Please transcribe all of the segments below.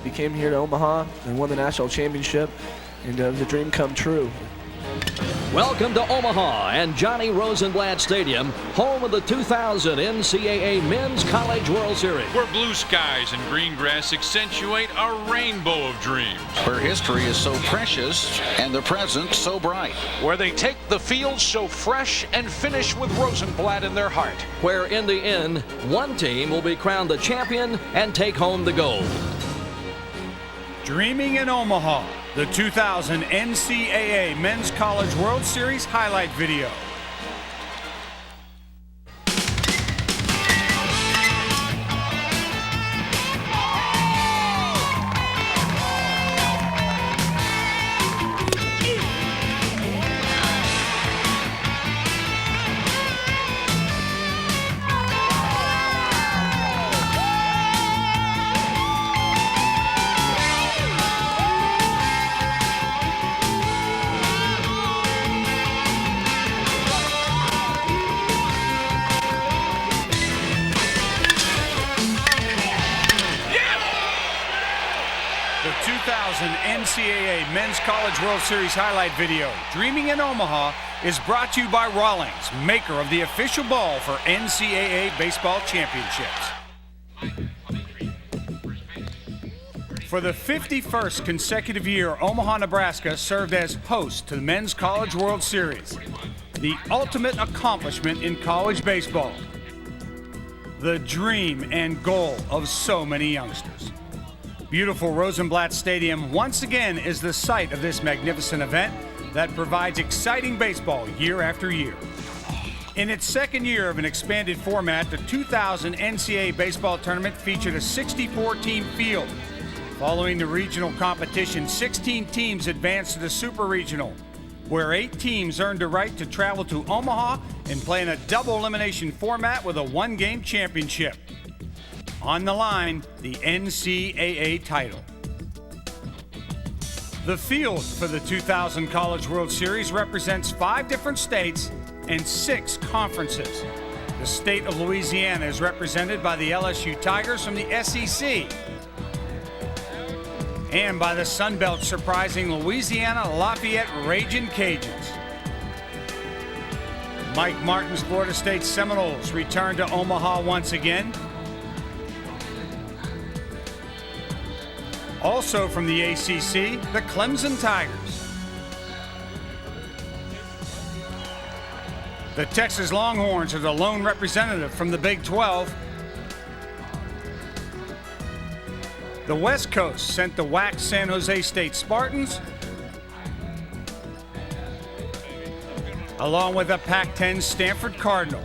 He came here to Omaha and won the national championship, and it was a dream come true. Welcome to Omaha and Johnny Rosenblatt Stadium, home of the 2000 NCAA Men's College World Series. Where blue skies and green grass accentuate a rainbow of dreams. Where history is so precious and the present so bright. Where they take the field so fresh and finish with Rosenblatt in their heart. Where in the end, one team will be crowned the champion and take home the gold. Dreaming in Omaha, the 2000 NCAA Men's College World Series highlight video. The 2000 NCAA Men's College World Series highlight video, Dreaming in Omaha, is brought to you by Rawlings, maker of the official ball for NCAA baseball championships. For the 51st consecutive year, Omaha, Nebraska served as host to the Men's College World Series, the ultimate accomplishment in college baseball, the dream and goal of so many youngsters. Beautiful Rosenblatt Stadium once again is the site of this magnificent event that provides exciting baseball year after year. In its second year of an expanded format, the 2000 NCAA baseball tournament featured a 64-team field. Following the regional competition, 16 teams advanced to the Super Regional, where 8 teams earned the right to travel to Omaha and play in a double elimination format with a one-game championship. On the line, the NCAA title. The field for the 2000 College World Series represents 5 different states and 6 conferences. The state of Louisiana is represented by the LSU Tigers from the SEC and by the Sun Belt surprising Louisiana Lafayette Ragin' Cajuns. Mike Martin's Florida State Seminoles return to Omaha once again. Also from the ACC, the Clemson Tigers. The Texas Longhorns are the lone representative from the Big 12. The West Coast sent the WAC San Jose State Spartans, along with the Pac-10 Stanford Cardinal.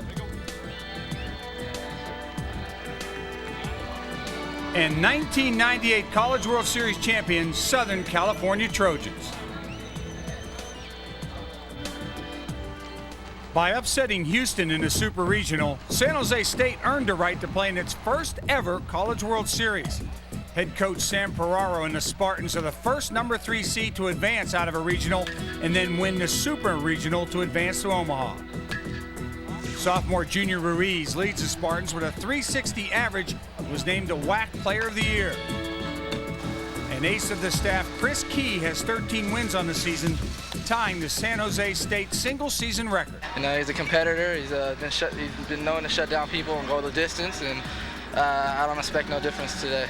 And 1998 College World Series champion Southern California Trojans. By upsetting Houston in the Super Regional, San Jose State earned a right to play in its first ever College World Series. Head coach Sam Ferraro and the Spartans are the first number 3 seed to advance out of a regional and then win the Super Regional to advance to Omaha. Sophomore Junior Ruiz leads the Spartans with a .360 average, was named a WAC Player of the Year. An ace of the staff, Chris Key, has 13 wins on the season, tying the San Jose State single-season record. You know, he's a competitor. He's been known to shut down people and go the distance, and I don't expect no difference today.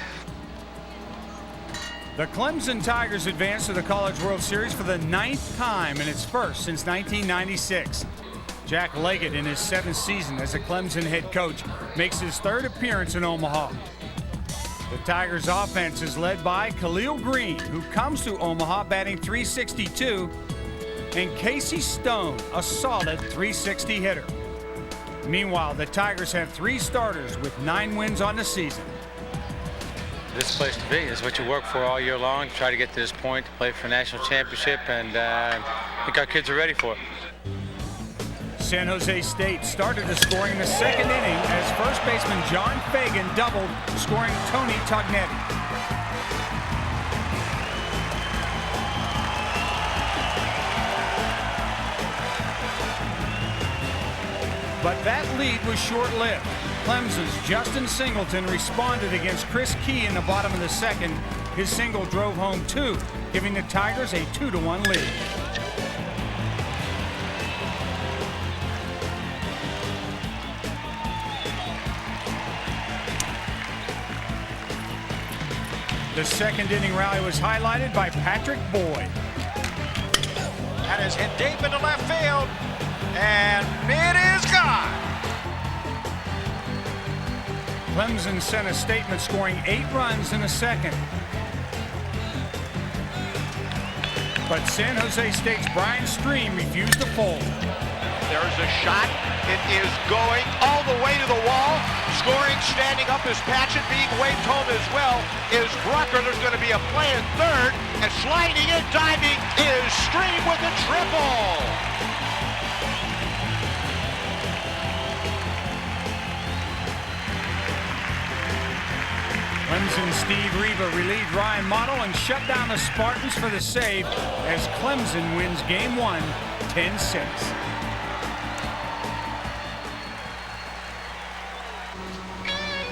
The Clemson Tigers advanced to the College World Series for the 9th time and its first since 1996. Jack Leggett, in his 7th season as a Clemson head coach, makes his 3rd appearance in Omaha. The Tigers' offense is led by Khalil Green, who comes to Omaha batting .362, and Casey Stone, a solid .360 hitter. Meanwhile, the Tigers have 3 starters with 9 wins on the season. This place to be is what you work for all year long. Try to get to this point to play for a national championship, and I think our kids are ready for it. San Jose State started the scoring in the 2nd inning as first baseman John Fagan doubled, scoring Tony Tognetti. But that lead was short-lived. Clemson's Justin Singleton responded against Chris Key in the bottom of the 2nd His single drove home 2, giving the Tigers a 2-1 lead. The second inning rally was highlighted by Patrick Boyd. That is hit deep into left field, and it is gone. Clemson sent a statement scoring 8 runs in the second. But San Jose State's Brian Stream refused to fold. There's a shot. It is going all the way to the wall. Scoring, standing up is Patchen, being waved home as well is Brucker. There's going to be a play at third, and sliding in, diving is Stream with a triple. Clemson's Steve Reba relieved Ryan Mottle and shut down the Spartans for the save as Clemson wins Game 1, 10-6.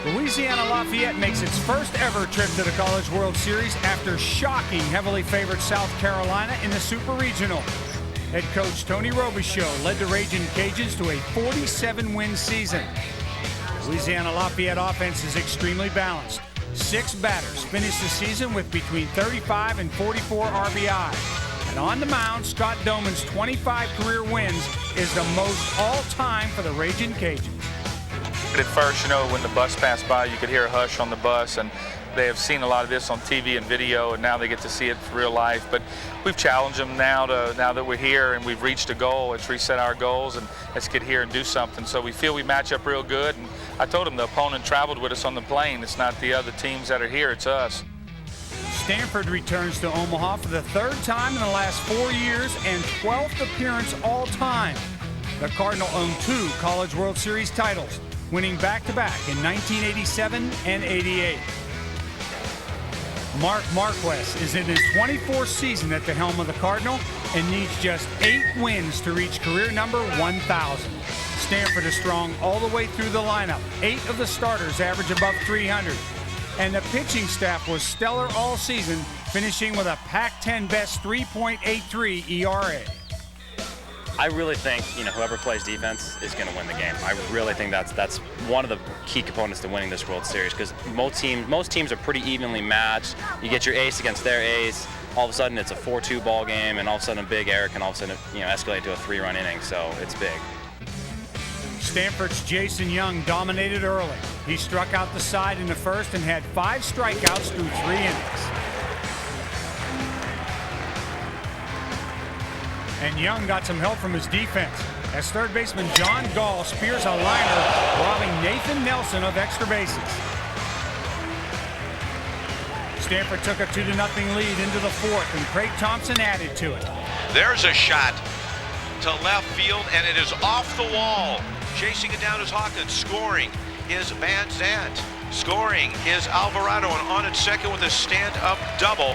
Louisiana Lafayette makes its first ever trip to the College World Series after shocking heavily favored South Carolina in the Super Regional. Head coach Tony Robichaux led the Raging Cajuns to a 47-win season. Louisiana Lafayette offense is extremely balanced. 6 batters finished the season with between 35 and 44 RBI. And on the mound, Scott Doman's 25 career wins is the most all-time for the Raging Cajuns. At first, you know, when the bus passed by, you could hear a hush on the bus, and they have seen a lot of this on TV and video, and now they get to see it for real life. But we've challenged them now that we're here and we've reached a goal. Let's reset our goals and let's get here and do something. So we feel we match up real good. And I told them the opponent traveled with us on the plane. It's not the other teams that are here, it's us. Stanford returns to Omaha for the 3rd time in the last 4 years and 12th appearance all time. The Cardinal own 2 College World Series titles, winning back-to-back in 1987 and 88. Mark Marquez is in his 24th season at the helm of the Cardinal and needs just 8 wins to reach career number 1,000. Stanford is strong all the way through the lineup. 8 of the starters average above 300. And the pitching staff was stellar all season, finishing with a Pac-10 best 3.83 ERA. I really think, whoever plays defense is going to win the game. I really think that's one of the key components to winning this World Series, because most teams are pretty evenly matched. You get your ace against their ace, all of a sudden it's a 4-2 ball game, and all of a sudden a big error can all of a sudden escalate to a 3-run inning, so it's big. Stanford's Jason Young dominated early. He struck out the side in the first and had 5 strikeouts through 3 innings. And Young got some help from his defense as third baseman John Gall spears a liner, robbing Nathan Nelson of extra bases. Stanford took a 2-0 lead into the 4th, and Craig Thompson added to it. There's a shot to left field, and it is off the wall. Chasing it down is Hawkins. Scoring is Van Zandt. Scoring is Alvarado, and on at second with a stand-up double.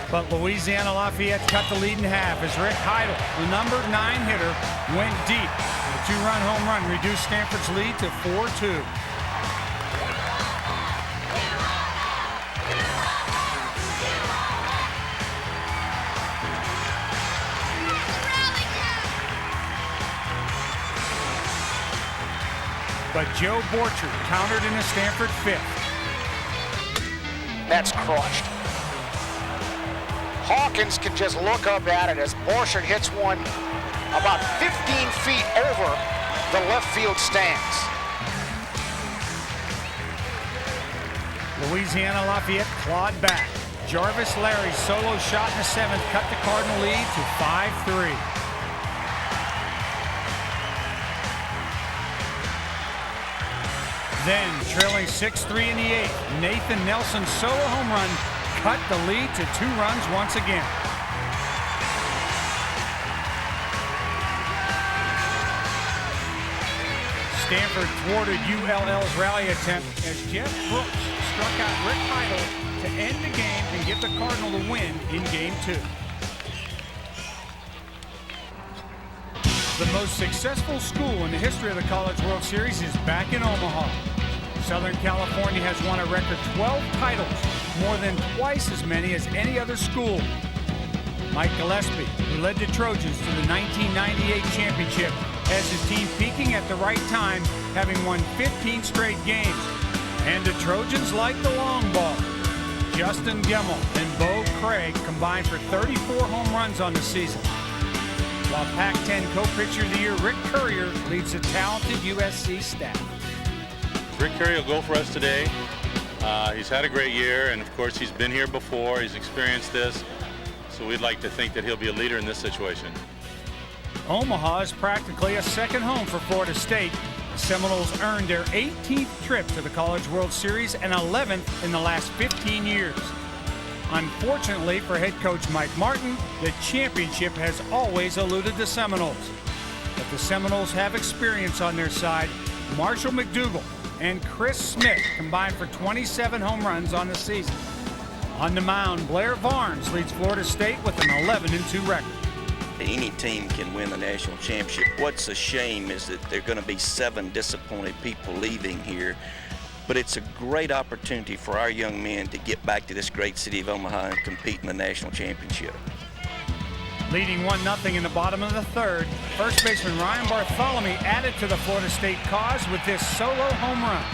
But Louisiana Lafayette cut the lead in half as Rick Heidel, the number 9 hitter, went deep. A 2-run home run reduced Stanford's lead to 4-2. But Joe Borchard countered in the Stanford 5th. That's crushed. Hawkins can just look up at it as Borchard hits one about 15 feet over the left field stands. Louisiana Lafayette clawed back. Jarvis Larry's solo shot in the 7th cut the Cardinal lead to 5-3. Then, trailing 6-3 in the 8th, Nathan Nelson's solo home run cut the lead to 2 runs once again. Stanford thwarted ULL's rally attempt as Jeff Brooks struck out Rick Heidel to end the game and give the Cardinal the win in Game 2. The most successful school in the history of the College World Series is back in Omaha. Southern California has won a record 12 titles, more than twice as many as any other school. Mike Gillespie, who led the Trojans to the 1998 championship, has his team peaking at the right time, having won 15 straight games. And the Trojans like the long ball. Justin Gemmel and Bo Craig combined for 34 home runs on the season. While Pac-10 Co-Pitcher of the Year Rick Courier leads the talented USC staff. Rick Courier will go for us today. He's had a great year, and of course he's been here before. He's experienced this, so we'd like to think that he'll be a leader in this situation. Omaha is practically a second home for Florida State. The Seminoles earned their 18th trip to the College World Series and 11th in the last 15 years. Unfortunately for head coach Mike Martin, the championship has always eluded the Seminoles. But the Seminoles have experience on their side. Marshall McDougal and Chris Smith combined for 27 home runs on the season. On the mound, Blair Barnes leads Florida State with an 11-2 record. Any team can win the national championship. What's a shame is that there are going to be 7 disappointed people leaving here. But it's a great opportunity for our young men to get back to this great city of Omaha and compete in the national championship. Leading 1-0 in the bottom of the third, first baseman Ryan Bartholomew added to the Florida State cause with this solo home run.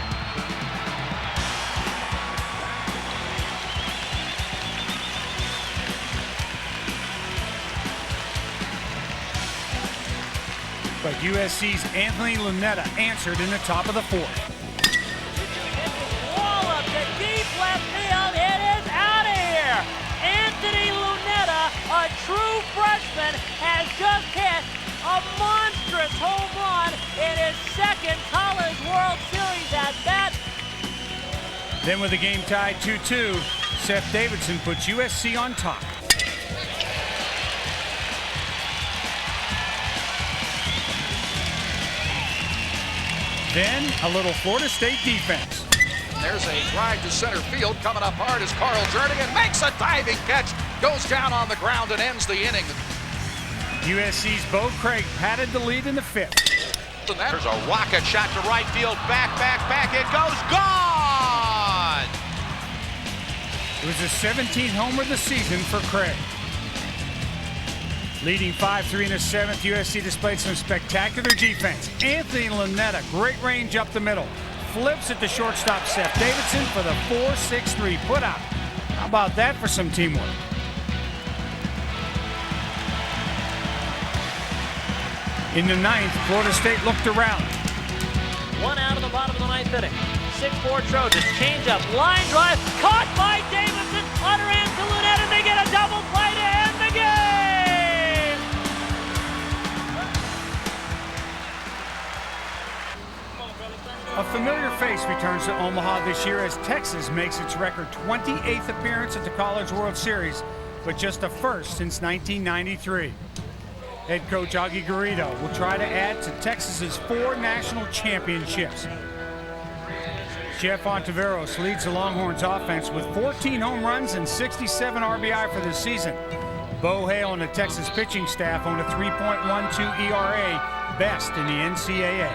But USC's Anthony Lunetta answered in the top of the fourth. Wallop to deep left field. It is out of here. Anthony Lunetta, a true freshman, has just hit a monstrous home run in his second College World Series at bat. Then with the game tied 2-2, Seth Davidson puts USC on top. Then a little Florida State defense. There's a drive to center field coming up hard as Carl Jernigan makes a diving catch, goes down on the ground and ends the inning. USC's Bo Craig patted the lead in the fifth. There's a rocket shot to right field, back, it goes, gone! It was his 17th homer of the season for Craig. Leading 5-3 in the seventh, USC displayed some spectacular defense. Anthony Lunetta, great range up the middle. Flips at the shortstop, Seth Davidson, for the 4-6-3 putout. How about that for some teamwork? In the ninth, Florida State looked around. 1 out of the bottom of the ninth inning. 6-4 Trojans, change up, line drive, caught by Davidson, underhand to Lunetta, and they get a double play to end the game! A familiar face returns to Omaha this year as Texas makes its record 28th appearance at the College World Series, but just a first since 1993. Head coach Augie Garrido will try to add to Texas's 4 national championships. Jeff Ontiveros leads the Longhorns offense with 14 home runs and 67 RBI for the season. Bo Hale and the Texas pitching staff own a 3.12 ERA, best in the NCAA.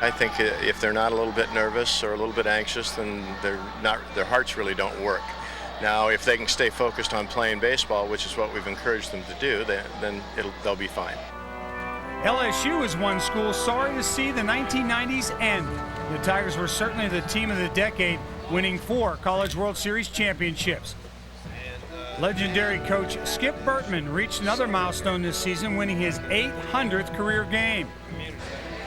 I think if they're not a little bit nervous or a little bit anxious, then their hearts really don't work. Now, if they can stay focused on playing baseball, which is what we've encouraged them to do, then they'll be fine. LSU is one school sorry to see the 1990s end. The Tigers were certainly the team of the decade, winning 4 College World Series championships. Legendary coach Skip Bertman reached another milestone this season, winning his 800th career game.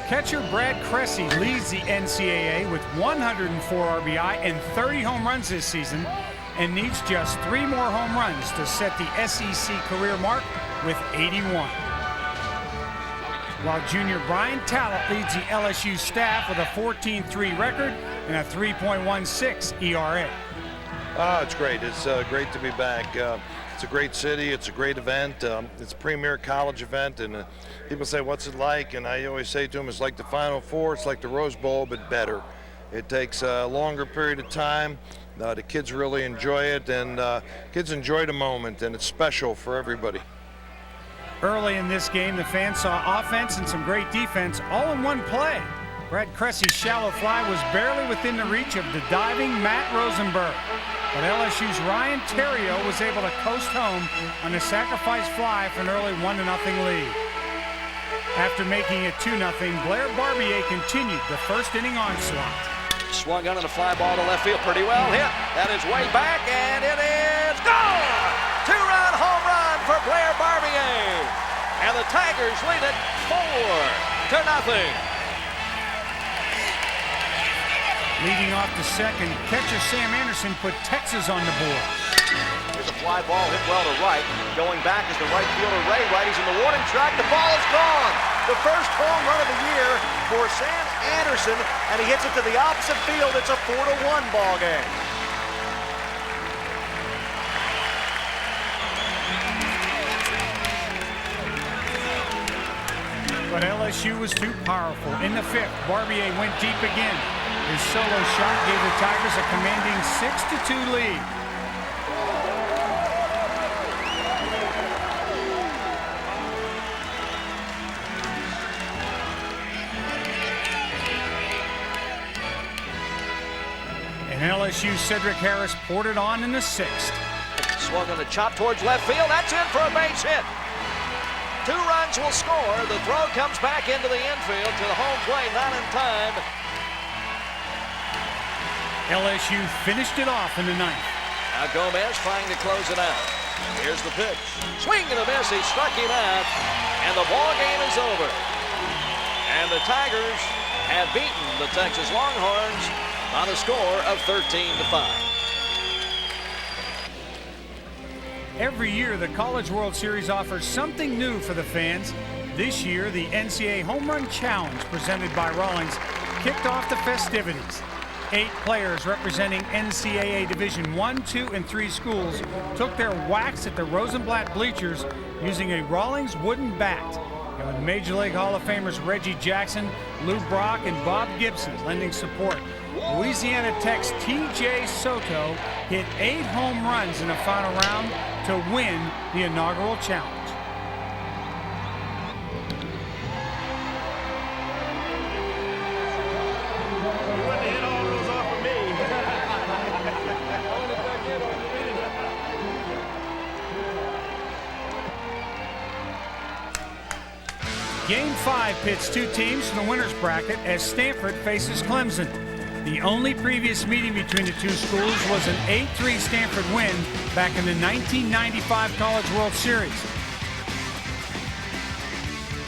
Catcher Brad Cressy leads the NCAA with 104 RBI and 30 home runs this season, and needs just 3 more home runs to set the SEC career mark with 81. While junior Brian Talent leads the LSU staff with a 14-3 record and a 3.16 ERA. It's great. It's great to be back. It's a great city. It's a great event. It's a premier college event, and people say, what's it like? And I always say to them, it's like the Final Four. It's like the Rose Bowl, but better. It takes a longer period of time. The kids really enjoy it, and kids enjoy the moment, and it's special for everybody. Early in this game, the fans saw offense and some great defense all in one play. Brad Cressy's shallow fly was barely within the reach of the diving Matt Rosenberg. But LSU's Ryan Terrio was able to coast home on a sacrifice fly for an early 1-0 lead. After making it 2-0, Blair Barbier continued the first inning onslaught. Swung on and a fly ball to left field, pretty well hit. That is way back, and it is gone! Two-run home run for Blair Barbier. And the Tigers lead it 4-0. Leading off the second, catcher Sam Anderson put Texas on the board. Here's a fly ball hit well to right. Going back is the right fielder Ray. Righty's in the warning track. The ball is gone. The first home run of the year for Sam Anderson, and he hits it to the opposite field. It's a 4-1 ball game. But LSU was too powerful. In the fifth, Barbier went deep again. His solo shot gave the Tigers a commanding 6-2 lead. And LSU's Cedric Harris poured it on in the sixth. Swung on the chop towards left field. That's in for a base hit. 2 runs will score. The throw comes back into the infield to the home plate, not in time. LSU finished it off in the ninth. Now Gomez trying to close it out. Here's the pitch. Swing and a miss. He struck him out, and the ball game is over. And the Tigers have beaten the Texas Longhorns on a score of 13-5. Every year, the College World Series offers something new for the fans. This year, the NCAA Home Run Challenge, presented by Rawlings, kicked off the festivities. 8 players representing NCAA Division I, II, and III schools took their whacks at the Rosenblatt bleachers using a Rawlings wooden bat. And with Major League Hall of Famers Reggie Jackson, Lou Brock, and Bob Gibson lending support, Louisiana Tech's T.J. Soto hit 8 home runs in the final round to win the inaugural challenge. You wouldn't hit all those off of me. Game 5 pits 2 teams from the winner's bracket as Stanford faces Clemson. The only previous meeting between the 2 schools was an 8-3 Stanford win back in the 1995 College World Series.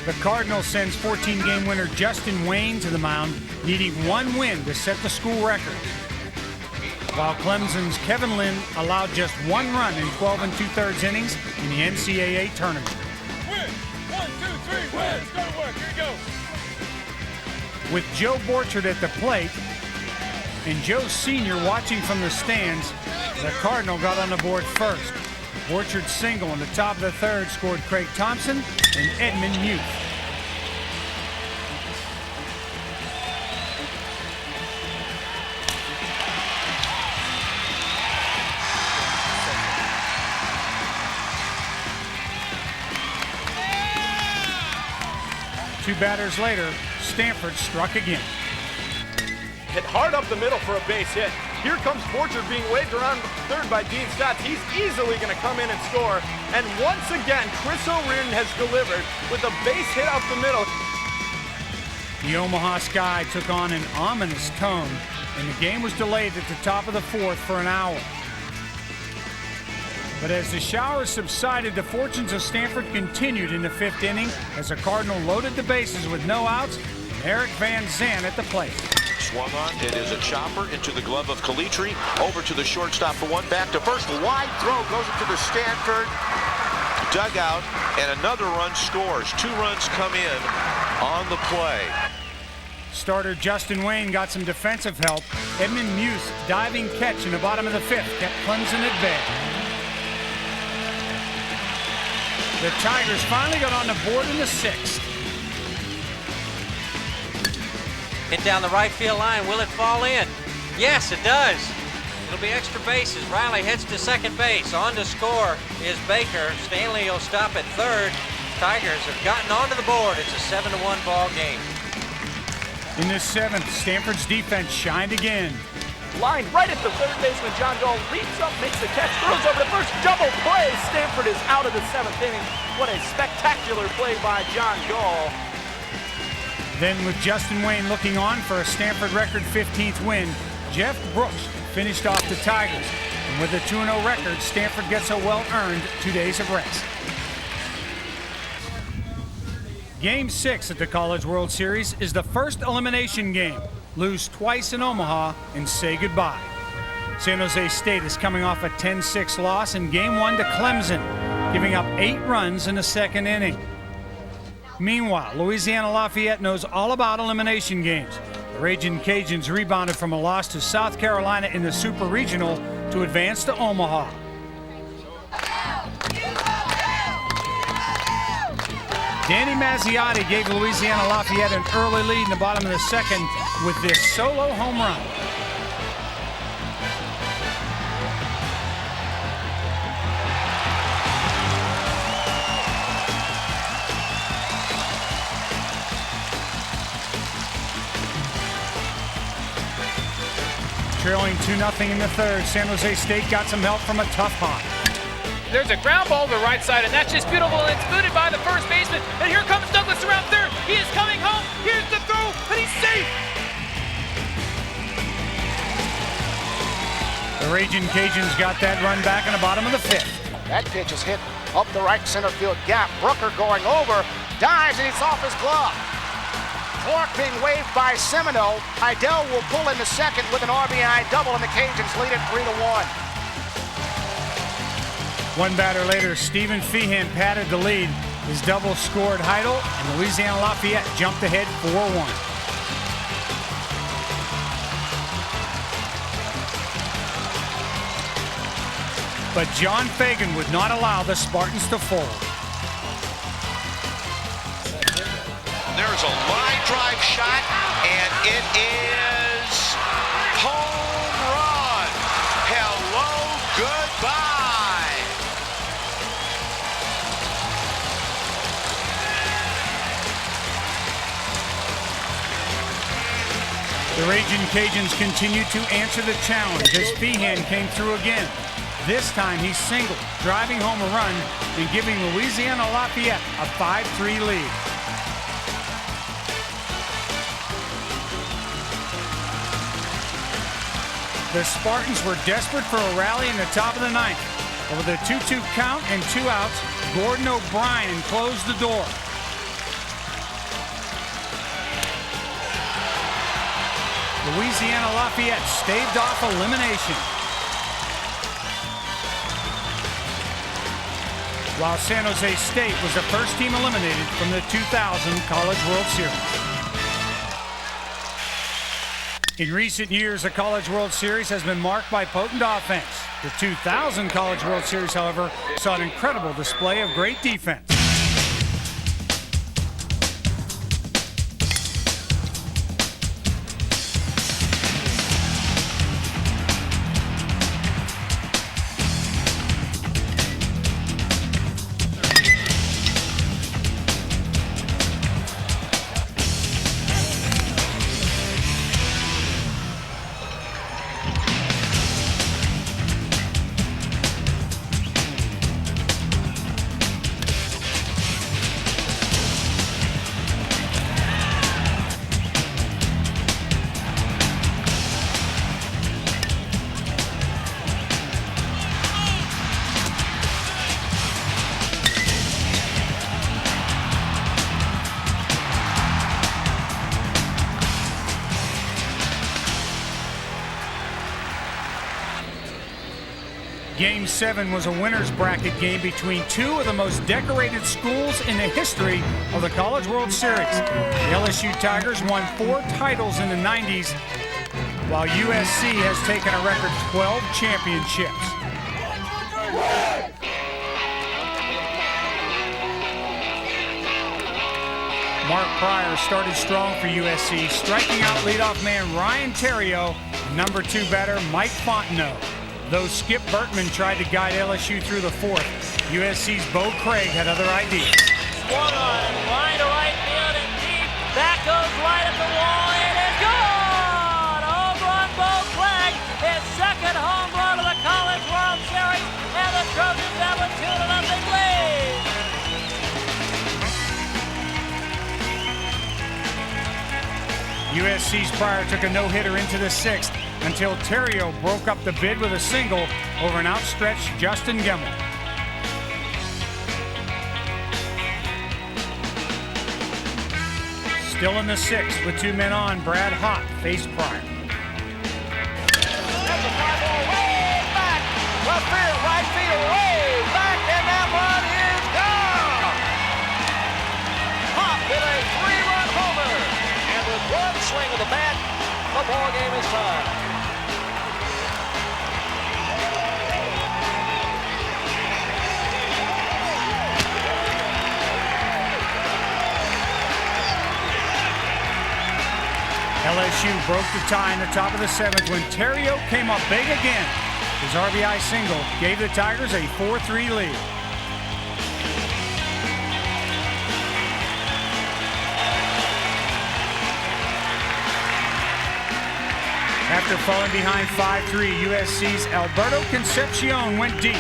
The Cardinals sends 14-game winner Justin Wayne to the mound, needing 1 win to set the school record. While Clemson's Kevin Lynn allowed just 1 run in 12 2/3 innings in the NCAA tournament. Win! 1, 2, 3, win! Go to work, here we go! With Joe Borchard at the plate, and Joe Sr. watching from the stands, the Cardinal got on the board first. Borchard's single in the top of the 3rd scored Craig Thompson and Edmund Muth. Two batters later, Stanford struck again. Hit hard up the middle for a base hit. Here comes Borchard being waved around third by Dean Stotts. He's easily going to come in and score. And once again, Chris O'Riordan has delivered with a base hit up the middle. The Omaha sky took on an ominous tone, and the game was delayed at the top of the 4th for an hour. But as the showers subsided, the fortunes of Stanford continued in the 5th inning as the Cardinal loaded the bases with no outs, and Eric Van Zandt at the plate. Swung on, it is a chopper into the glove of Calitri, over to the shortstop for 1, back to first, wide throw goes into the Stanford dugout, and another run scores. 2 runs come in on the play. Starter Justin Wayne got some defensive help. Edmund Muth's diving catch in the bottom of the 5th kept Clemson at bay. The Tigers finally got on the board in the 6th. Hit down the right field line. Will it fall in? Yes, it does. It'll be extra bases. Riley heads to second base. On to score is Baker. Stanley will stop at 3rd. Tigers have gotten onto the board. It's a 7-1 ball game. In the 7th, Stanford's defense shined again. Lined right at the third baseman, John Gall leaps up, makes the catch, throws over the first, double play. Stanford is out of the 7th inning. What a spectacular play by John Gall. Then with Justin Wayne looking on for a Stanford record 15th win, Jeff Brooks finished off the Tigers. And with a 2-0 record, Stanford gets a well-earned 2 days of rest. Game 6 at the College World Series is the first elimination game. Lose twice in Omaha and say goodbye. San Jose State is coming off a 10-6 loss in Game 1 to Clemson, giving up 8 runs in the 2nd inning. Meanwhile, Louisiana Lafayette knows all about elimination games. The Ragin' Cajuns rebounded from a loss to South Carolina in the Super Regional to advance to Omaha. Danny Mazziotti gave Louisiana Lafayette an early lead in the bottom of the 2nd with this solo home run. Trailing 2-0 in the 3rd, San Jose State got some help from a tough hop. There's a ground ball to the right side, and that's just beautiful, and it's booted by the first baseman. And here comes Douglas around third. He is coming home. Here's the throw, and he's safe. The Ragin' Cajuns got that run back in the bottom of the 5th. That pitch is hit up the right center field gap. Brooker going over, dives, and it's off his glove. Clark being waved by Semino. Idell will pull in the 2nd with an RBI double, and the Cajuns lead it 3-1. One batter later, Stephen Feehan padded the lead. His double scored Heidel, and Louisiana Lafayette jumped ahead 4-1. But John Fagan would not allow the Spartans to fold. There's a line drive shot, and it is home run. Hello, goodbye. The Ragin' Cajuns continued to answer the challenge as Feehan came through again. This time he singled, driving home a run and giving Louisiana Lafayette a 5-3 lead. The Spartans were desperate for a rally in the top of the 9th. But with a 2-2 count and 2 outs, Gordon O'Brien closed the door. Louisiana Lafayette staved off elimination, while San Jose State was the first team eliminated from the 2000 College World Series. In recent years, the College World Series has been marked by potent offense. The 2000 College World Series, however, saw an incredible display of great defense. Game 7 was a winner's bracket game between 2 of the most decorated schools in the history of the College World Series. The LSU Tigers won 4 titles in the 90s, while USC has taken a record 12 championships. Mark Pryor started strong for USC, striking out leadoff man Ryan Theriot and number 2 batter Mike Fontenot. Though Skip Bertman tried to guide LSU through the 4th, USC's Bo Craig had other ideas. Swung on, line to right field and deep. Back goes right at the wall, and USC's Pryor took a no-hitter into the 6th until Terrio broke up the bid with a single over an outstretched Justin Gemmel. Still in the 6th with 2 men on, Brad Hott faced Pryor. That's a fly ball way back. Left field, right field, way back, and that one is gone. Hott with a 3-run homer. And with one swing of the bat, the ball game is tied. LSU broke the tie in the top of the 7th when Terrio came up big again. His RBI single gave the Tigers a 4-3 lead. After falling behind 5-3, USC's Alberto Concepcion went deep.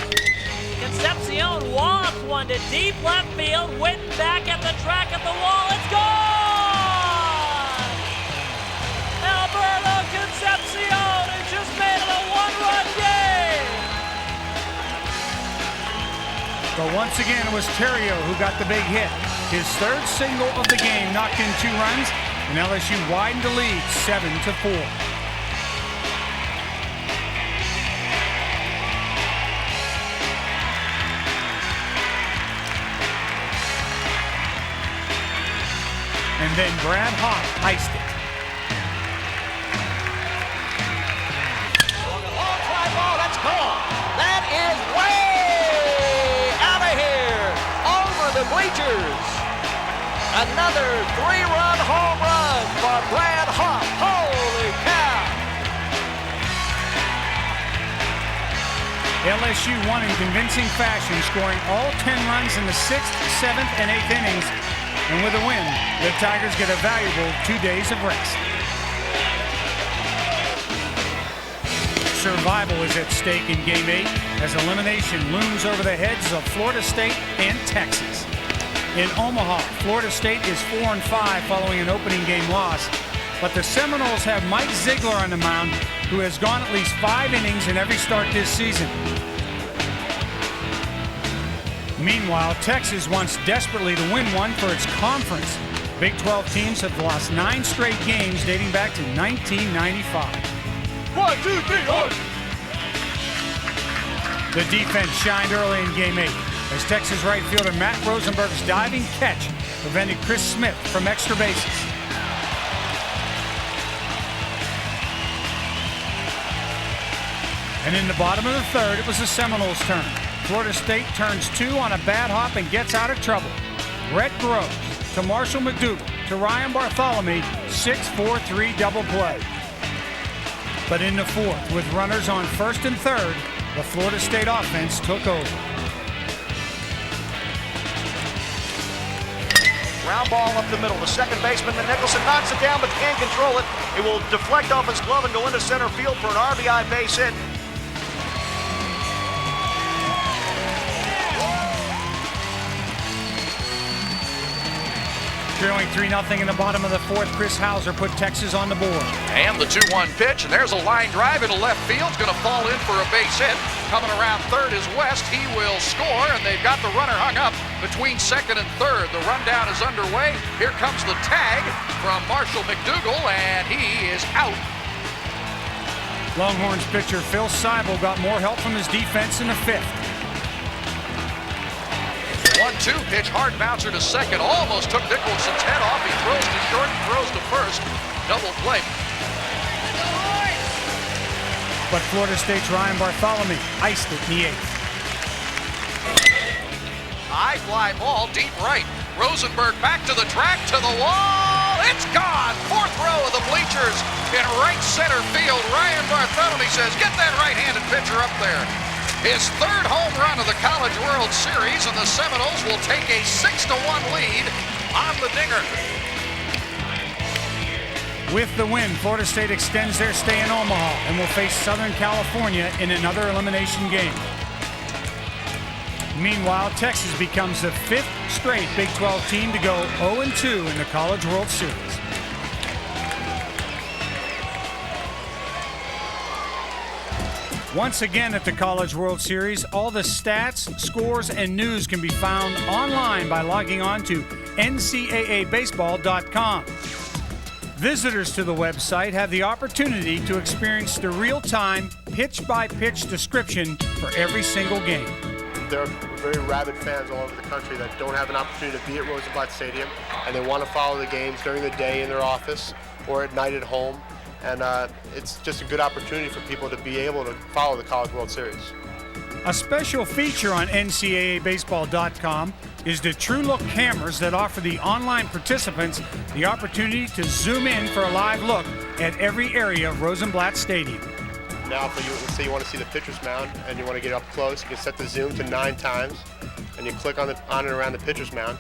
Concepcion walloped one to deep left field. Witten back at the track at the wall. It's gone! Alberto Concepcion has just made it a 1-run game! But once again, it was Terrio who got the big hit. His 3rd single of the game knocked in 2 runs, and LSU widened the lead 7-4. And then Brad Hott iced it. Long fly ball, that's gone. That is way out of here, over the bleachers. Another 3-run home run for Brad Hott. Holy cow! LSU won in convincing fashion, scoring all 10 runs in the 6th, 7th, and 8th innings. And with a win, the Tigers get a valuable 2 days of rest. Survival is at stake in Game 8 as elimination looms over the heads of Florida State and Texas. In Omaha, Florida State is 4-5 following an opening game loss, but the Seminoles have Mike Ziegler on the mound, who has gone at least 5 innings in every start this season. Meanwhile, Texas wants desperately to win one for its conference. Big 12 teams have lost 9 straight games dating back to 1995. 1, 2, 3, 4. The defense shined early in Game 8 as Texas right fielder Matt Rosenberg's diving catch prevented Chris Smith from extra bases. And in the bottom of the 3rd, it was the Seminoles' turn. Florida State turns 2 on a bad hop and gets out of trouble. Rhett Groves to Marshall McDougal to Ryan Bartholomew, 6-4-3 double play. But in the 4th, with runners on 1st and 3rd, the Florida State offense took over. Ground ball up the middle. The second baseman, Nicholson, knocks it down but can't control it. It will deflect off his glove and go into center field for an RBI base hit. Trailing 3-0 in the bottom of the 4th, Chris Hauser put Texas on the board. And the 2-1 pitch, and there's a line drive into left field. It's going to fall in for a base hit. Coming around 3rd is West. He will score, and they've got the runner hung up between 2nd and 3rd. The rundown is underway. Here comes the tag from Marshall McDougal, and he is out. Longhorns pitcher Phil Seibel got more help from his defense in the 5th. 1-2 pitch, hard bouncer to 2nd, almost took Nicholson's head off. He throws to short and throws to 1st. Double play. But Florida State's Ryan Bartholomew iced it in the 8th. High fly ball, deep right. Rosenberg back to the track, to the wall. It's gone. 4th row of the bleachers in right center field. Ryan Bartholomew says, get that right-handed pitcher up there. His 3rd home run of the College World Series, and the Seminoles will take a 6-1 lead on the dinger. With the win, Florida State extends their stay in Omaha and will face Southern California in another elimination game. Meanwhile, Texas becomes the 5th straight Big 12 team to go 0-2 in the College World Series. Once again at the College World Series, all the stats, scores, and news can be found online by logging on to NCAAbaseball.com. Visitors to the website have the opportunity to experience the real-time, pitch-by-pitch description for every single game. There are very rabid fans all over the country that don't have an opportunity to be at Rosenblatt Stadium, and they want to follow the games during the day in their office or at night at home. And it's just a good opportunity for people to be able to follow the College World Series. A special feature on NCAAbaseball.com is the True Look cameras that offer the online participants the opportunity to zoom in for a live look at every area of Rosenblatt Stadium. Now, let's say you want to see the pitcher's mound and you want to get up close, you can set the zoom to 9 times, and you click on and around the pitcher's mound,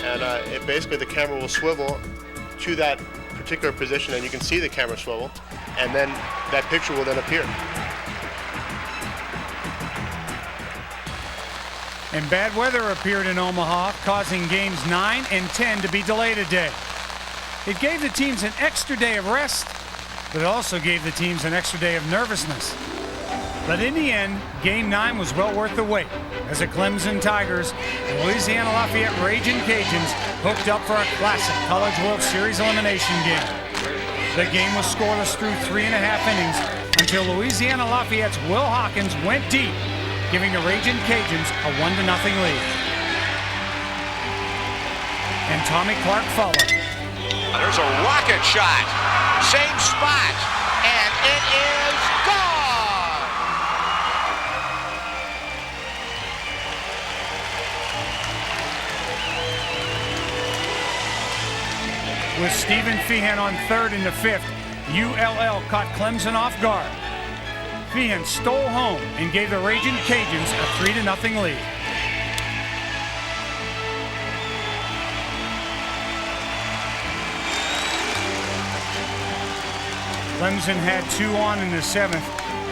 and basically the camera will swivel to that particular position, and you can see the camera swivel, and then that picture will then appear. And bad weather appeared in Omaha, causing games 9 and 10 to be delayed a day. It gave the teams an extra day of rest, but it also gave the teams an extra day of nervousness. But in the end, Game 9 was well worth the wait, as the Clemson Tigers and Louisiana Lafayette Ragin' Cajuns hooked up for a classic College World Series elimination game. The game was scoreless through 3.5 innings until Louisiana Lafayette's Will Hawkins went deep, giving the Ragin' Cajuns a 1-0 lead. And Tommy Clark followed. There's a rocket shot. Same spot. And it is gone. With Stephen Feehan on third in the 5th, ULL caught Clemson off guard. Feehan stole home and gave the Ragin' Cajuns a 3-0 lead. Clemson had 2 on in the 7th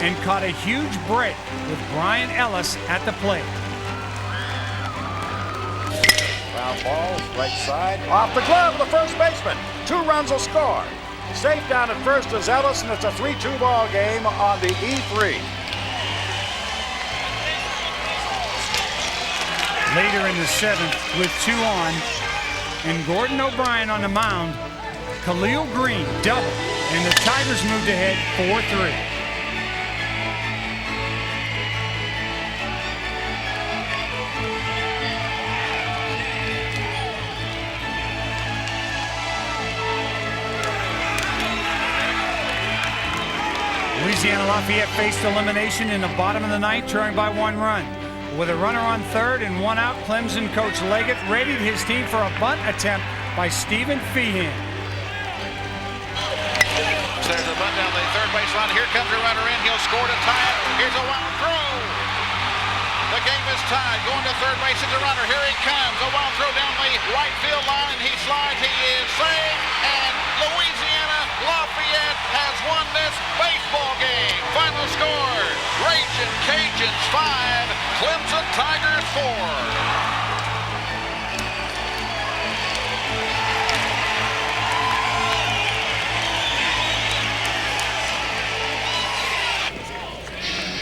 and caught a huge break with Brian Ellis at the plate. Ground ball, right side, off the glove of the first baseman. 2 runs will score. Safe down at first is Ellis, and it's a 3-2 ball game on the E3. Later in the 7th, with 2 on, and Gordon O'Brien on the mound, Khalil Green doubled, and the Tigers moved ahead 4-3. Louisiana Lafayette faced elimination in the bottom of the 9th, trailing by 1 run. With a runner on third and 1 out, Clemson coach Leggett readied his team for a bunt attempt by Stephen Feehan. There's a bunt down the third base line. Here comes the runner in. He'll score to tie it. Here's a wild throw. The game is tied. Going to third base is the runner. Here he comes. A wild throw down the right field line, and he slides. He is safe, and Louisiana Lafayette has won this baseball game. Final score, Ragin' Cajuns 5, Clemson Tigers 4.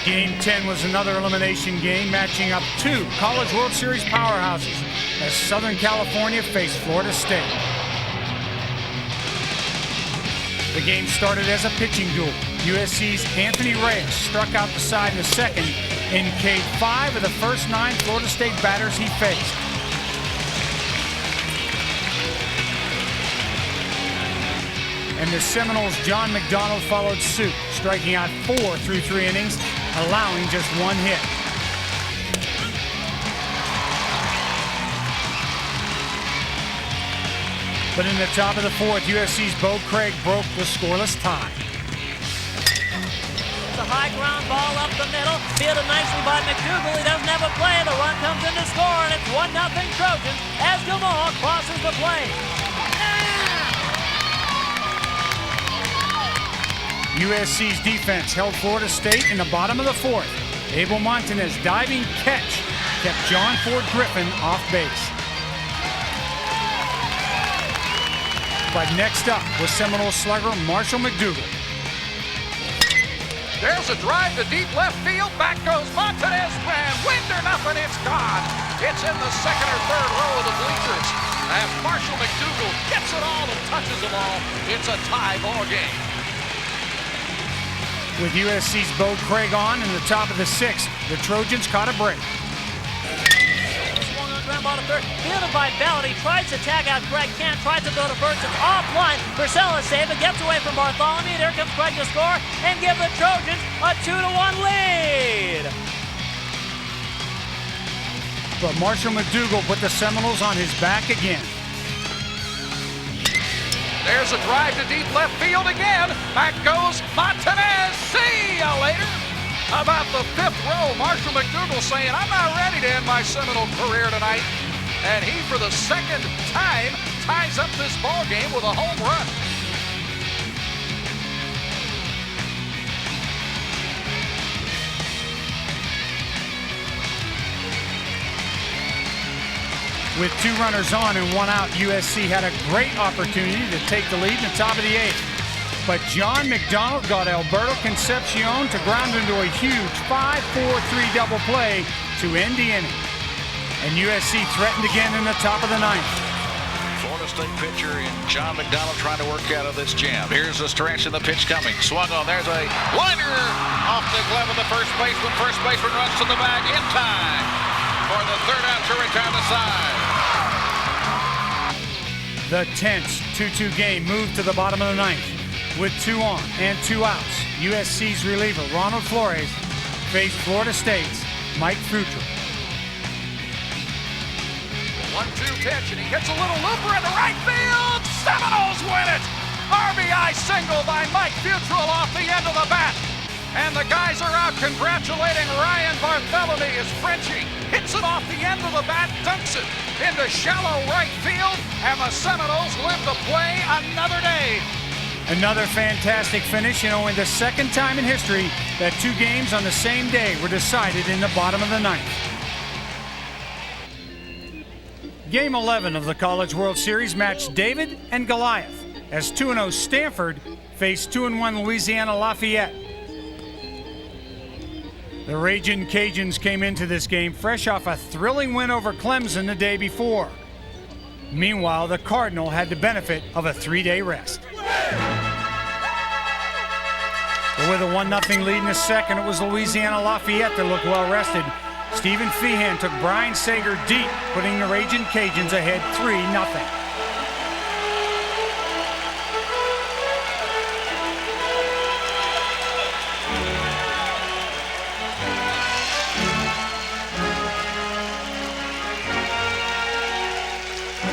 Game 10 was another elimination game, matching up 2 College World Series powerhouses as Southern California faced Florida State. The game started as a pitching duel. USC's Anthony Reyes struck out the side in the 2nd and K'd 5 of the first 9 Florida State batters he faced. And the Seminoles' John McDonald followed suit, striking out 4 through 3 innings, allowing just 1 hit. But in the top of the 4th, USC's Bo Craig broke the scoreless tie. It's a high ground ball up the middle, fielded nicely by McDougal. He doesn't have a play. The run comes in to score, and it's 1-0 Trojans as Omaha crosses the plate. USC's defense held Florida State in the bottom of the 4th. Abel Montanez's diving catch kept John Ford Griffin off base. But next up was Seminole slugger Marshall McDougal. There's a drive to deep left field. Back goes Montanez, and wind or nothing, it's gone. It's in the second or third row of the bleachers. As Marshall McDougal gets it all and touches them all, it's a tie ball game. With USC's Bo Craig on in the top of the sixth, the Trojans caught a break. Swung on ground ball to third, fielded by Ballard. He tries to tag out Craig, can't, tries to throw to first. It's offline. Purcell is safe. It gets away from Bartholomew. There comes Craig to score and give the Trojans a 2-1 lead. But Marshall McDougal put the Seminoles on his back again. There's a drive to deep left field again. Back goes Montanez. See ya later. About the fifth row, Marshall McDougal saying, I'm not ready to end my Seminole career tonight. And he, for the second time, ties up this ball game with a home run. With 2 runners on and 1 out, USC had a great opportunity to take the lead in the top of the 8th. But John McDonald got Alberto Concepcion to ground into a huge 5-4-3 double play to end the inning. And USC threatened again in the top of the 9th. Florida State pitcher in John McDonald trying to work out of this jam. Here's the stretch and the pitch coming. Swung on. There's a liner off the glove of the first baseman. First baseman runs to the bag in time for the third out to retire the side. The tense 2-2 game moved to the bottom of the 9th. With 2 on and 2 outs, USC's reliever Ronald Flores faced Florida State's Mike Futrell. 1-2 pitch, and he hits a little looper into right field. Seminoles win it. RBI single by Mike Futrell off the end of the bat. And the guys are out congratulating Ryan Bartholomew as Frenchie hits it off the end of the bat, dunks it into shallow right field, and the Seminoles live to play another day. Another fantastic finish, and only the second time in history that 2 games on the same day were decided in the bottom of the 9th. Game 11 of the College World Series matched David and Goliath as 2-0 Stanford faced 2-1 Louisiana Lafayette. The Ragin' Cajuns came into this game fresh off a thrilling win over Clemson the day before. Meanwhile, the Cardinal had the benefit of a 3-day rest. But with a 1-0 lead in the second, it was Louisiana Lafayette that looked well rested. Stephen Feehan took Brian Sager deep, putting the Ragin' Cajuns ahead 3-0.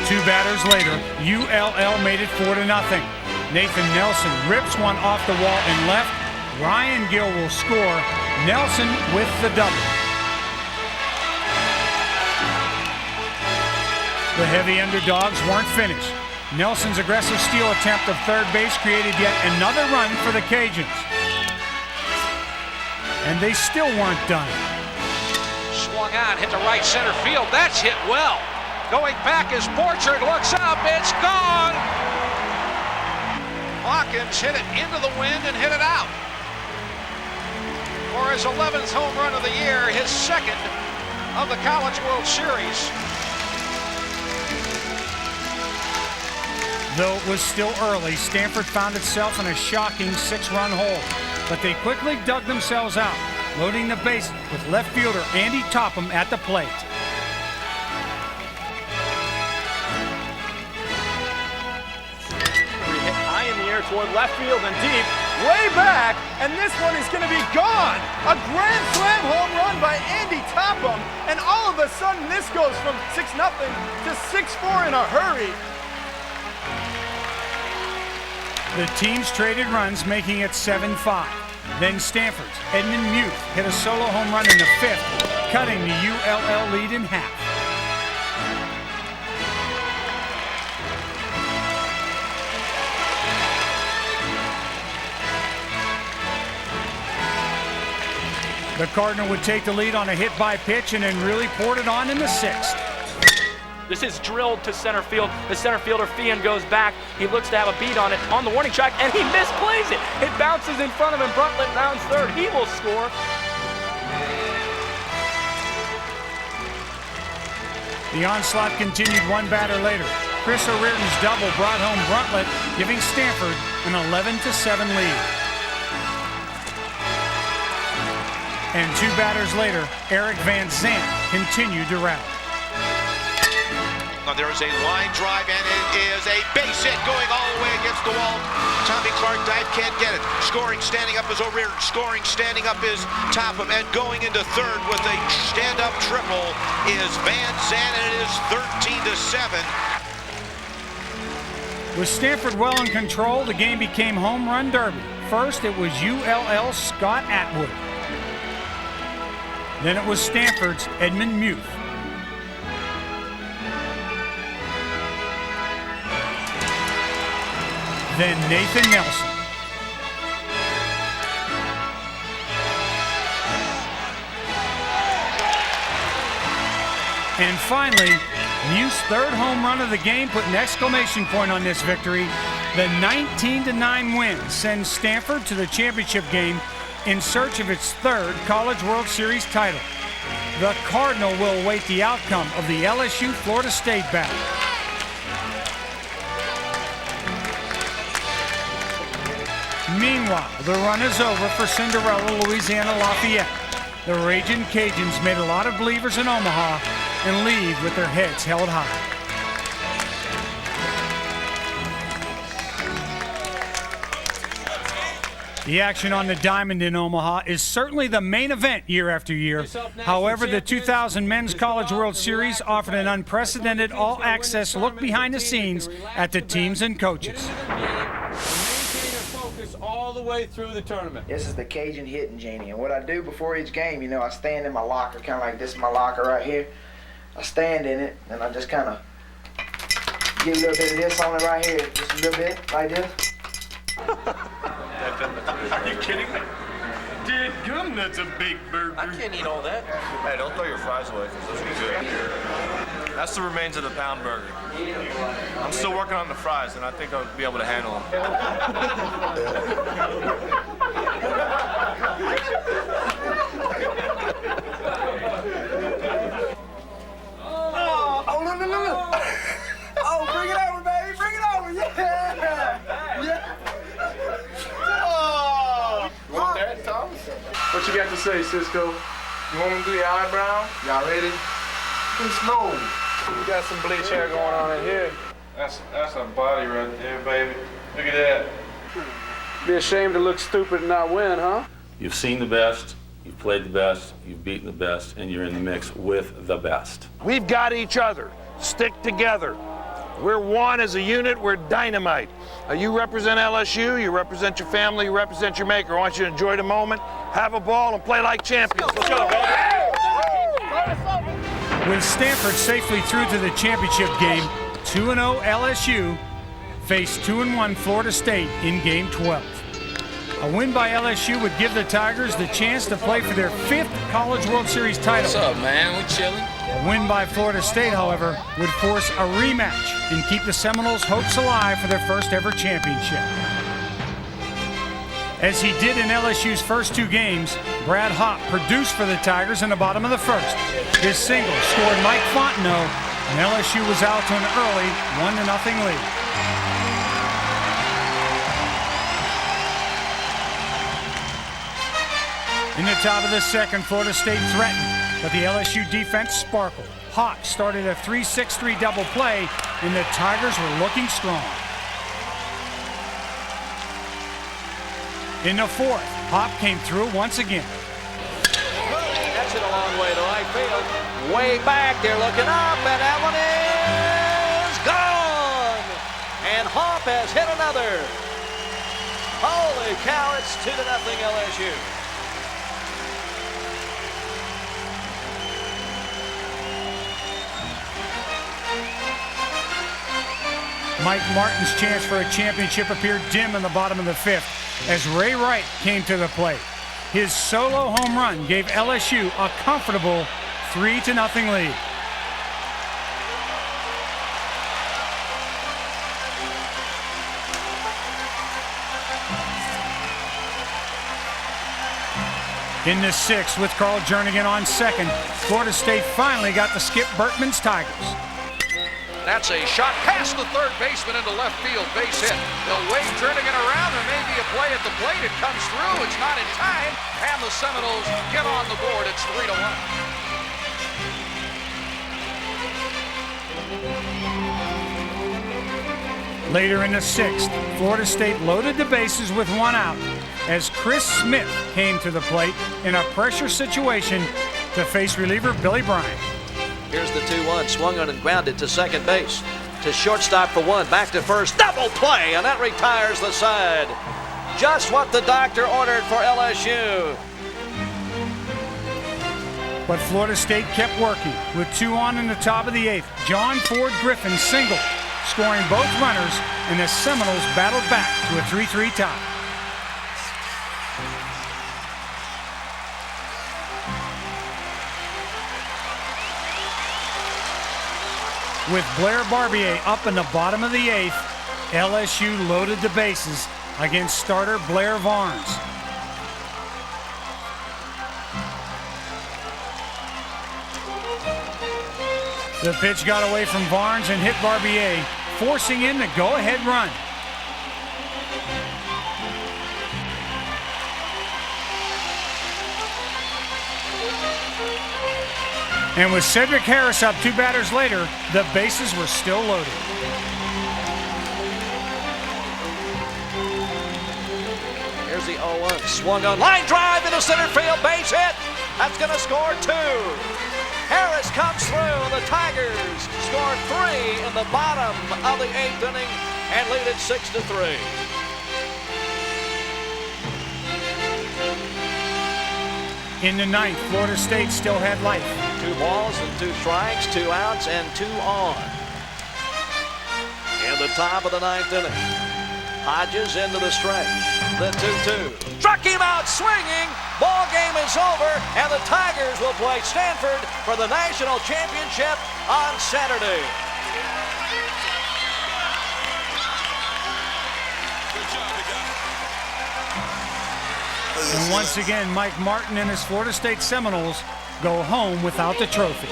Two batters later, ULL made it 4-0. Nathan Nelson rips one off the wall and left. Ryan Gill will score. Nelson with the double. The heavy underdogs weren't finished. Nelson's aggressive steal attempt of third base created yet another run for the Cajuns. And they still weren't done. Swung on, hit to right center field. That's hit well. Going back as Borchard looks up, it's gone. Hawkins hit it into the wind and hit it out. For his 11th home run of the year, his second of the College World Series. Though it was still early, Stanford found itself in a shocking 6-run hole. But they quickly dug themselves out, loading the bases with left fielder Andy Topham at the plate. Toward left field and deep, way back, and this one is going to be gone. A grand slam home run by Andy Topham, and all of a sudden this goes from 6-0 to 6-4 in a hurry. The teams traded runs, making it 7-5. Then Stanford's Edmund Muth hit a solo home run in the 5th, cutting the ULL lead in half. The Cardinal would take the lead on a hit by pitch and then really poured it on in the 6th. This is drilled to center field. The center fielder, Fian, goes back. He looks to have a beat on it on the warning track, and he misplays it. It bounces in front of him. Bruntlett rounds third. He will score. The onslaught continued one batter later. Chris O'Riordan's double brought home Bruntlett, giving Stanford an 11-7 lead. And 2 batters later, Eric Van Zandt continued to rally. There is a line drive, and it is a base hit going all the way against the wall. Tommy Clark dive, can't get it. Scoring, standing up is O'Riordan. Scoring, standing up is Topham. And going into third with a stand-up triple is Van Zandt, and it is 13-7. With Stanford well in control, the game became home run derby. First, it was ULL Scott Atwood. Then it was Stanford's Edmund Muth. Then Nathan Nelson. And finally, Muth's third home run of the game put an exclamation point on this victory. The 19-9 win sends Stanford to the championship game in search of its third College World Series title. The Cardinal will await the outcome of the LSU-Florida State battle. Meanwhile, the run is over for Cinderella Louisiana Lafayette. The Ragin' Cajuns made a lot of believers in Omaha and leave with their heads held high. The action on the diamond in Omaha is certainly the main event year after year. However, the 2000 Men's College World Series offered an unprecedented all-access look behind the scenes at the teams and coaches. All the way through the tournament. This is the Cajun hitting genie, and what I do before each game, you know, I stand in my locker, kind of like this is my locker right here. I stand in it, and I just kind of get a little bit of this on it right here, just a little bit, like this. Are you kidding me? Dude, gum, that's a big burger. I can't eat all that. Hey, don't throw your fries away, because those are good. That's the remains of the pound burger. I'm still working on the fries, and I think I'll be able to handle them. Oh, look. Oh, bring it over, baby. Bring it over. Yeah. Oh! You want that, Thomas? What you got to say, Cisco? You want me to do your eyebrow? Y'all ready? It's no. You got some bleach hair going on in here. That's a body right there, baby. Look at that. Be ashamed to look stupid and not win, huh? You've seen the best, you've played the best, you've beaten the best, and you're in the mix with the best. We've got each other. Stick together. We're one as a unit. We're dynamite. You represent LSU, you represent your family, you represent your maker. I want you to enjoy the moment, have a ball, and play like champions. Let's go, baby. With Stanford safely through to the championship game, 2-0 LSU faced 2-1 Florida State in Game 12. A win by LSU would give the Tigers the chance to play for their 5th College World Series title. What's up, man? We chilling. A win by Florida State, however, would force a rematch and keep the Seminoles' hopes alive for their first ever championship. As he did in LSU's first 2 games, Brad Hopp produced for the Tigers in the bottom of the first. His single scored Mike Fontenot, and LSU was out to an early 1-0 lead. In the top of the second, Florida State threatened, but the LSU defense sparkled. Hopp started a 3-6-3 double play, and the Tigers were looking strong. In the fourth, Hopp came through once again. That's it a long way to right field. Way back, they're looking up, and that one is gone! And Hopp has hit another. Holy cow, it's 2-0 LSU. Mike Martin's chance for a championship appeared dim in the bottom of the 5th as Ray Wright came to the plate. His solo home run gave LSU a comfortable 3-0 lead. In the sixth, with Carl Jernigan on second, Florida State finally got to Skip Bertman's Tigers. That's a shot past the third baseman into left field, base hit. They'll wave Jernigan around. There may be a play at the plate. It comes through. It's not in time, and the Seminoles get on the board. It's 3-1. Later in the sixth, Florida State loaded the bases with one out as Chris Smith came to the plate in a pressure situation to face reliever Billy Bryant. Here's the 2-1, swung on and grounded to second base. To shortstop for one, back to first, double play, and that retires the side. Just what the doctor ordered for LSU. But Florida State kept working with 2 on in the top of the 8th. John Ford Griffin singled, scoring both runners, and the Seminoles battled back to a 3-3 tie. With Blair Barbier up in the bottom of the 8th, LSU loaded the bases against starter Blair Varnes. The pitch got away from Varnes and hit Barbier, forcing in the go-ahead run. And with Cedric Harris up 2 batters later, the bases were still loaded. Here's the 0-1, swung on, line drive into center field, base hit. That's going to score 2. Harris comes through. The Tigers score 3 in the bottom of the 8th inning and lead it 6-3. In the 9th, Florida State still had life. 2 balls and 2 strikes, 2 outs and 2 on. In the top of the 9th inning, Hodges into the stretch. The 2-2. Struck him out swinging. Ball game is over, and the Tigers will play Stanford for the national championship on Saturday. And once again, Mike Martin and his Florida State Seminoles go home without the trophy.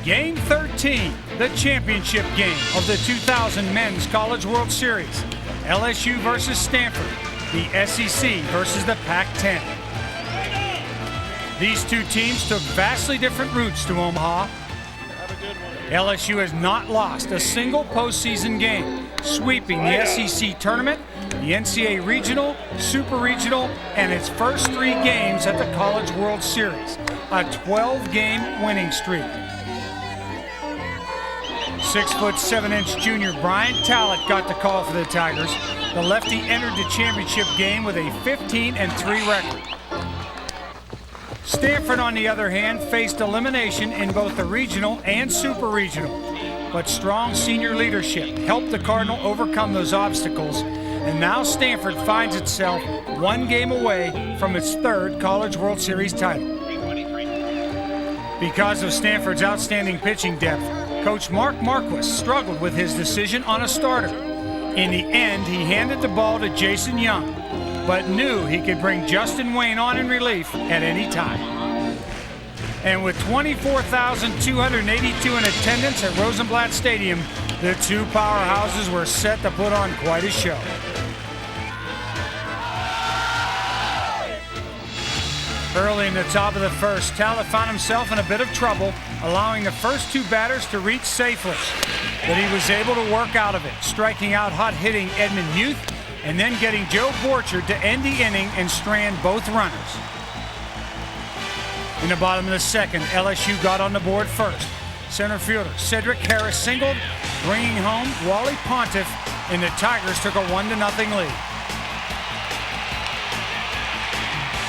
Game 13, the championship game of the 2000 Men's College World Series. LSU versus Stanford, the SEC versus the Pac-10. These two teams took vastly different routes to Omaha. LSU has not lost a single postseason game, sweeping the SEC tournament, the NCAA regional, super regional, and its first 3 games at the College World Series, a 12-game winning streak. 6'7" junior Brian Talent got the call for the Tigers. The lefty entered the championship game with a 15-3 record. Stanford, on the other hand, faced elimination in both the regional and super regional. But strong senior leadership helped the Cardinal overcome those obstacles, and now Stanford finds itself 1 game away from its 3rd College World Series title. Because of Stanford's outstanding pitching depth, Coach Mark Marquis struggled with his decision on a starter. In the end, he handed the ball to Jason Young, but knew he could bring Justin Wayne on in relief at any time. And with 24,282 in attendance at Rosenblatt Stadium, the 2 powerhouses were set to put on quite a show. Early in the top of the 1st, Talent found himself in a bit of trouble, allowing the first 2 batters to reach safeless. But he was able to work out of it, striking out hot-hitting Edmund Muth, and then getting Joe Borchard to end the inning and strand both runners. In the bottom of the 2nd, LSU got on the board first. Center fielder Cedric Harris singled, bringing home Wally Pontiff, and the Tigers took a 1-0 lead.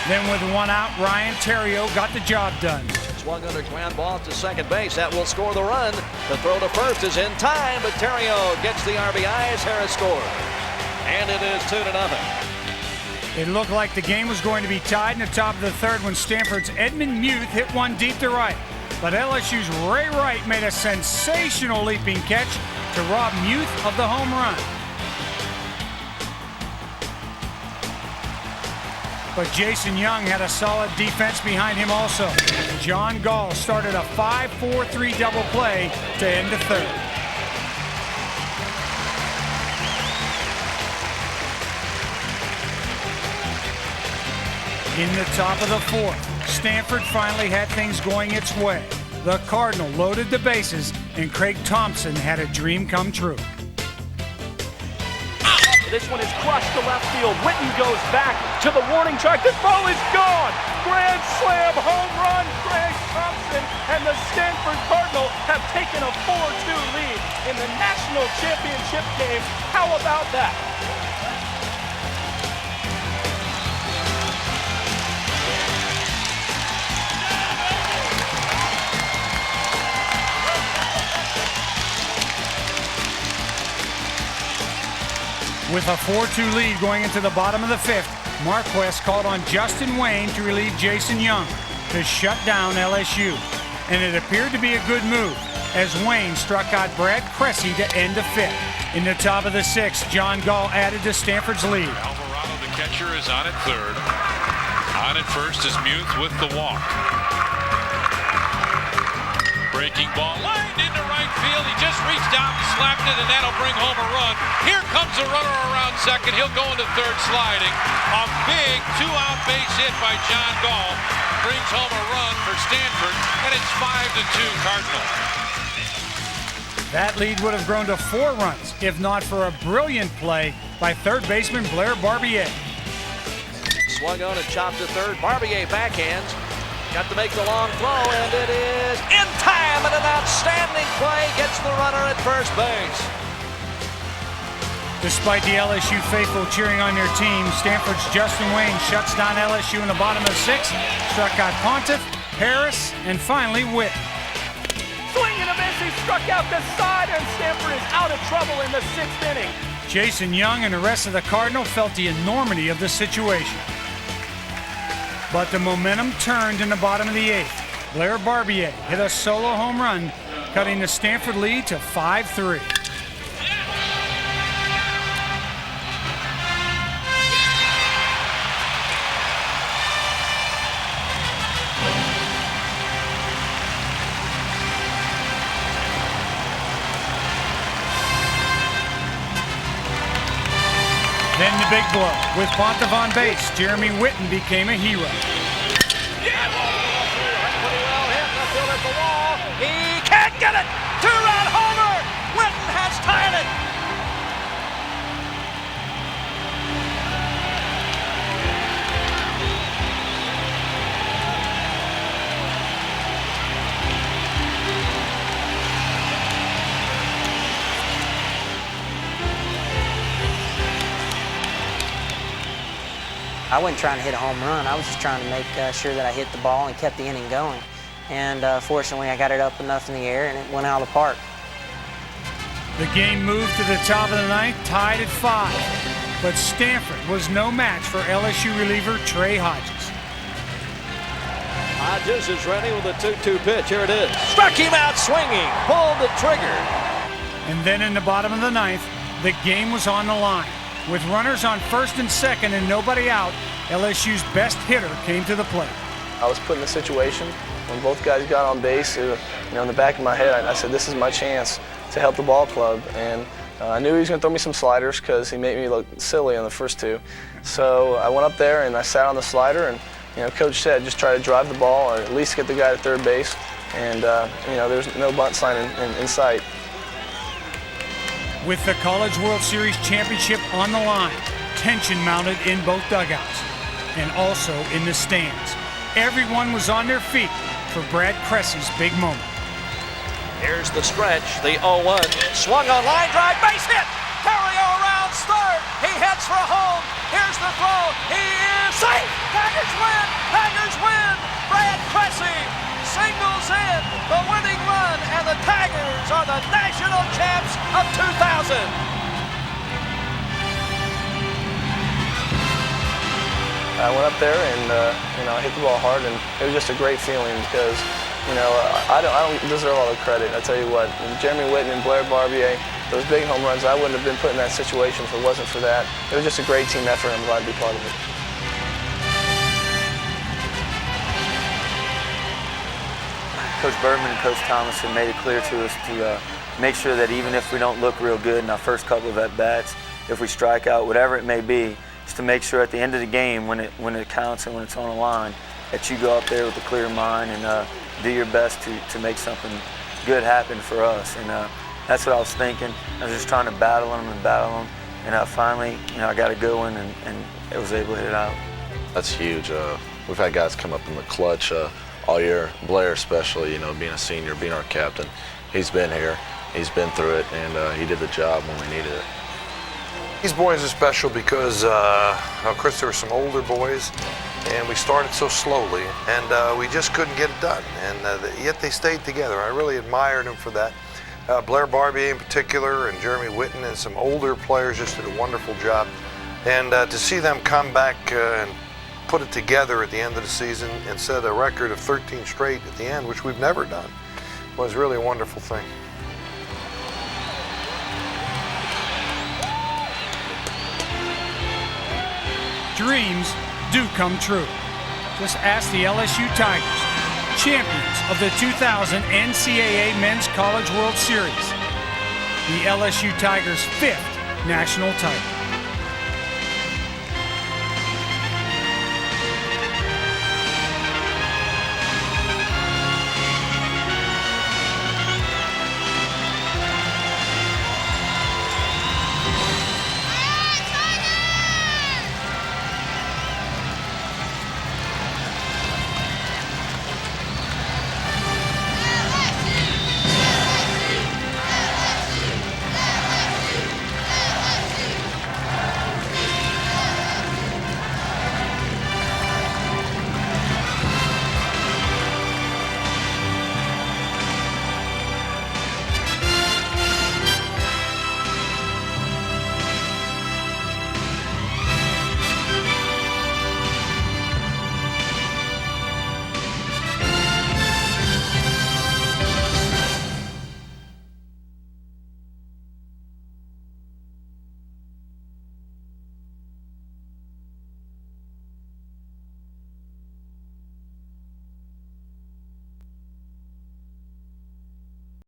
Then with 1 out, Ryan Theriot got the job done. Swung under ground ball to second base. That will score the run. The throw to first is in time, but Theriot gets the RBI as Harris scores. And it is 2-0. It looked like the game was going to be tied in the top of the 3rd when Stanford's Edmund Muth hit one deep to right. But LSU's Ray Wright made a sensational leaping catch to rob Muth of the home run. but Jason Young had a solid defense behind him also. John Gall started a 5-4-3 double play to end the third. In the top of the fourth, Stanford finally had things going its way. The Cardinal loaded the bases, and Craig Thompson had a dream come true. This one is crushed to left field. Witten goes back to the warning track. This ball is gone. Grand slam home run, Craig Thompson, and the Stanford Cardinal have taken a 4-2 lead in the national championship game. How about that? With a 4-2 lead going into the bottom of the fifth, Marquez called on Justin Wayne to relieve Jason Young to shut down LSU. And it appeared to be a good move as Wayne struck out Brad Cressy to end the fifth. In the top of the sixth, John Gall added to Stanford's lead. Alvarado, the catcher, is on at third. On at first is Muth with the walk. Breaking ball lined into right field. He just reached out and slapped it, and that'll bring home a run. Here comes a runner around second. He'll go into third sliding. A big two-out base hit by John Gall brings home a run for Stanford, and it's 5-2 Cardinal. That lead would have grown to 4 runs if not for a brilliant play by third baseman Blair Barbier. Swung on and chopped to third. Barbier backhands. Got to make the long throw, and it is in time, and an outstanding play gets the runner at first base. Despite the LSU faithful cheering on their team, Stanford's Justin Wayne shuts down LSU in the bottom of the sixth, struck out Pontiff, Harris, and finally Witt. Swing and a miss, he struck out the side, and Stanford is out of trouble in the sixth inning. Jason Young and the rest of the Cardinal felt the enormity of the situation. But the momentum turned in the bottom of the eighth. Blair Barbier hit a solo home run, cutting the Stanford lead to 5-3. Then the big blow. With Pontiff on base, Jeremy Witten became a hero. Pretty well hit, left field at the wall. He can't get it. Two-run homer. Witten has tied it. I wasn't trying to hit a home run. I was just trying to make sure that I hit the ball and kept the inning going. And fortunately, I got it up enough in the air, and it went out of the park. The game moved to the top of the ninth, tied at 5. But Stanford was no match for LSU reliever Trey Hodges. Hodges is ready with a 2-2 pitch. Here it is. Struck him out swinging. Pulled the trigger. And then in the bottom of the ninth, the game was on the line. With runners on first and second and nobody out, LSU's best hitter came to the plate. I was put in a situation when both guys got on base. In the back of my head, I said, this is my chance to help the ball club. And I knew he was going to throw me some sliders because he made me look silly on the first two. So I went up there and I sat on the slider, and Coach said, just try to drive the ball or at least get the guy to third base. And there's no bunt sign in sight. With the College World Series championship on the line, tension mounted in both dugouts and also in the stands. Everyone was on their feet for Brad Cressy's big moment. Here's the stretch, the 0-1. Swung on line drive, base hit. Terrio around third. He heads for home. Here's the throw. He is safe. Tigers win. Tigers win. Brad Cressy singles in the winning run, and the Tigers are the national champs of 2000. I went up there and I hit the ball hard, and it was just a great feeling because I don't deserve all the credit. I tell you what, Jeremy Witten and Blair Barbier, those big home runs, I wouldn't have been put in that situation if it wasn't for that. It was just a great team effort. I'm glad to be part of it. Coach Berman and Coach Thomas have made it clear to us to make sure that even if we don't look real good in our first couple of at-bats, if we strike out, whatever it may be, is to make sure at the end of the game, when it counts and when it's on the line, that you go up there with a clear mind and do your best to make something good happen for us. And that's what I was thinking. I was just trying to battle them, and finally, I got a good one and I was able to hit it out. That's huge. We've had guys come up in the clutch all year. Blair especially, being a senior, being our captain. He's been here, he's been through it, and he did the job when we needed it. These boys are special because, Chris, there were some older boys, and we started so slowly, and we just couldn't get it done, and yet they stayed together. I really admired them for that. Blair Barbier in particular, and Jeremy Witten, and some older players just did a wonderful job. And to see them come back and put it together at the end of the season and set a record of 13 straight at the end, which we've never done, was really a wonderful thing. Dreams do come true. Just ask the LSU Tigers, champions of the 2000 NCAA Men's College World Series. The LSU Tigers' 5th national title.